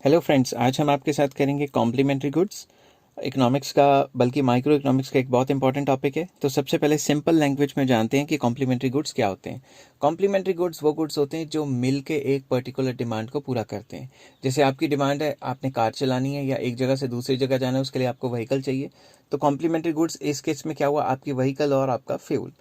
Hello friends, आज हम आपके साथ करेंगे कॉम्प्लीमेंट्री गुड्स। इकोनॉमिक्स का, बल्कि माइक्रो इकोनॉमिक्स का एक बहुत इंपॉर्टेंट टॉपिक है। तो सबसे पहले सिंपल लैंग्वेज में जानते हैं कि कॉम्प्लीमेंट्री गुड्स क्या होते हैं। कॉम्प्लीमेंट्री गुड्स वो गुड्स होते हैं जो मिल के एक पर्टिकुलर डिमांड को पूरा करते हैं। जैसे आपकी डिमांड है, आपने कार चलानी है या एक जगह से दूसरी जगह जाना है, उसके लिए आपको व्हीकल चाहिए। तो कॉम्प्लीमेंट्री गुड्स इस केस में क्या हुआ, आपकी व्हीकल और आपका फ्यूल।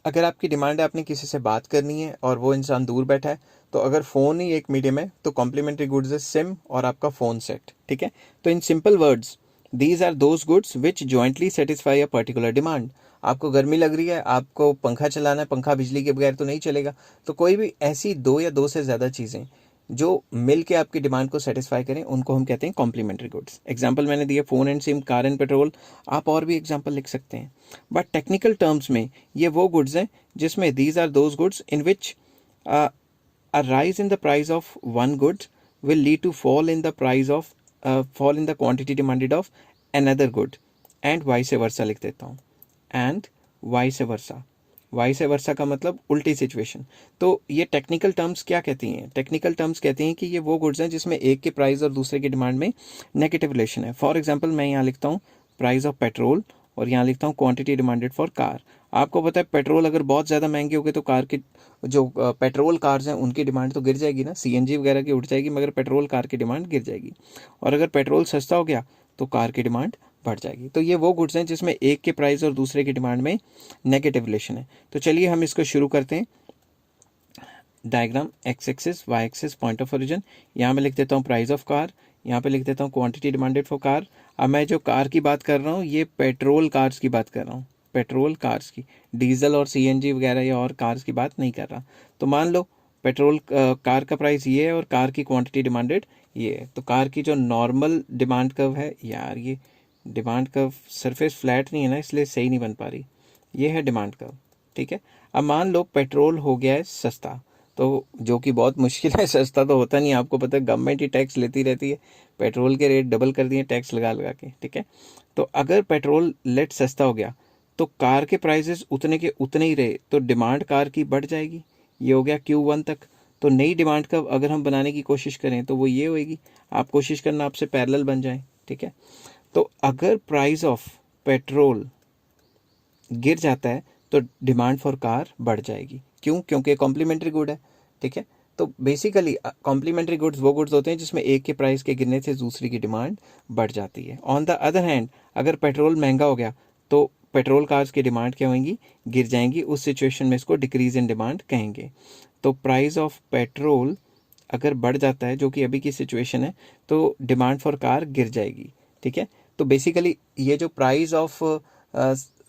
अगर आपकी डिमांड है, आपने किसी से बात करनी है और वो इंसान दूर बैठा है, तो अगर फ़ोन ही एक मीडियम है तो कॉम्प्लीमेंट्री गुड्स है सिम और आपका फ़ोन सेट। ठीक है। तो in simple words, these are those goods which jointly satisfy a particular demand. आपको गर्मी लग रही है, आपको पंखा चलाना है, पंखा बिजली के बगैर तो नहीं चलेगा। तो कोई भी ऐसी दो या दो से ज़्यादा चीज़ें जो मिल के आपकी डिमांड को सेटिस्फाई करें, उनको हम कहते हैं कॉम्प्लीमेंट्री गुड्स। एग्जाम्पल मैंने दिया phone and SIM, car and petrol. आप और भी एग्जाम्पल लिख सकते हैं। बट टेक्निकल टर्म्स में ये वो गुड्स हैं जिसमें these are those goods in which a rise in the price of one good will lead to fall in the quantity demanded of another good and vice versa लिख देता हूँ। and vice versa, vice versa का मतलब उल्टी situation. तो ये technical terms क्या कहती हैं? टेक्निकल टर्म्स कहती हैं कि ये वो गुड्स हैं जिसमें एक के प्राइस और दूसरे की डिमांड में नेगेटिव रिलेशन है। फॉर एग्जांपल, मैं यहाँ लिखता हूँ प्राइस ऑफ पेट्रोल और यहाँ लिखता हूँ क्वांटिटी डिमांडेड फॉर कार। आपको पता है पेट्रोल अगर बहुत ज़्यादा महंगे हो गए तो कार की जो पेट्रोल कार्स हैं उनकी डिमांड तो गिर जाएगी ना, सीएनजी वगैरह की उठ जाएगी, मगर पेट्रोल कार की डिमांड गिर जाएगी। और अगर पेट्रोल सस्ता हो गया तो कार की डिमांड बढ़ जाएगी। तो ये वो गुड्स हैं जिसमें एक के प्राइस और दूसरे की डिमांड में नेगेटिव रिलेशन है। तो चलिए हम इसको शुरू करते हैं। Diagram, X axis, Y axis, point of origin. यहाँ मैं लिख देता हूँ प्राइस ऑफ कार, यहाँ पे लिख देता हूँ क्वांटिटी डिमांडेड फॉर कार। अब मैं जो कार की बात कर रहा हूँ ये पेट्रोल कार्स की बात कर रहा हूँ, पेट्रोल कार्स की, डीजल और सीएनजी वगैरह या और कार्स की बात नहीं कर रहा। तो मान लो पेट्रोल कार का प्राइस ये है और कार की क्वांटिटी डिमांडेड ये है। तो कार की जो नॉर्मल डिमांड कर्व है, यार ये डिमांड कर्व सरफेस फ्लैट नहीं है ना, इसलिए सही नहीं बन पा रही। ये है डिमांड कर्व। ठीक है। अब मान लो पेट्रोल हो गया है सस्ता, तो जो कि बहुत मुश्किल है, सस्ता तो होता नहीं, आपको पता है गवर्नमेंट ही टैक्स लेती रहती है। पेट्रोल के रेट डबल कर दिए टैक्स लगा लगा के। ठीक है। तो अगर पेट्रोल लेट सस्ता हो गया तो कार के प्राइसेस उतने के उतने ही रहे तो डिमांड कार की बढ़ जाएगी। ये हो गया Q1 तक। तो नई डिमांड का अगर हम बनाने की कोशिश करें तो वो ये होएगी, आप कोशिश करना आपसे पैरेलल बन जाए। ठीक है। तो अगर प्राइस ऑफ पेट्रोल गिर जाता है तो डिमांड फॉर कार बढ़ जाएगी। क्यों? क्योंकि कॉम्प्लीमेंट्री गुड है। ठीक है। तो बेसिकली कॉम्प्लीमेंट्री गुड्स वो गुड्स होते हैं जिसमें एक के प्राइस के गिरने से दूसरी की डिमांड बढ़ जाती है। ऑन द अदर हैंड, अगर पेट्रोल महंगा हो गया तो पेट्रोल कार्स की डिमांड क्या होंगी? गिर जाएंगी। उस सिचुएशन में इसको डिक्रीज इन डिमांड कहेंगे। तो प्राइस ऑफ पेट्रोल अगर बढ़ जाता है, जो कि अभी की सिचुएशन है, तो डिमांड फॉर कार गिर जाएगी। ठीक है। तो बेसिकली ये जो प्राइस ऑफ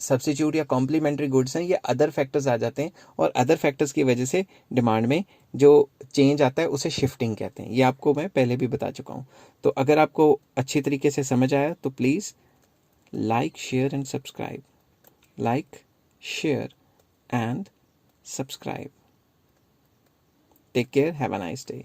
सब्सिट्यूट या कॉम्प्लीमेंट्री गुड्स हैं, ये अदर फैक्टर्स आ जाते हैं और अदर फैक्टर्स की वजह से डिमांड में जो चेंज आता है उसे शिफ्टिंग कहते हैं। ये आपको मैं पहले भी बता चुका हूँ। तो अगर आपको अच्छी तरीके से समझ आया तो please like, share and subscribe. Like, share and subscribe. Take care, have a nice day.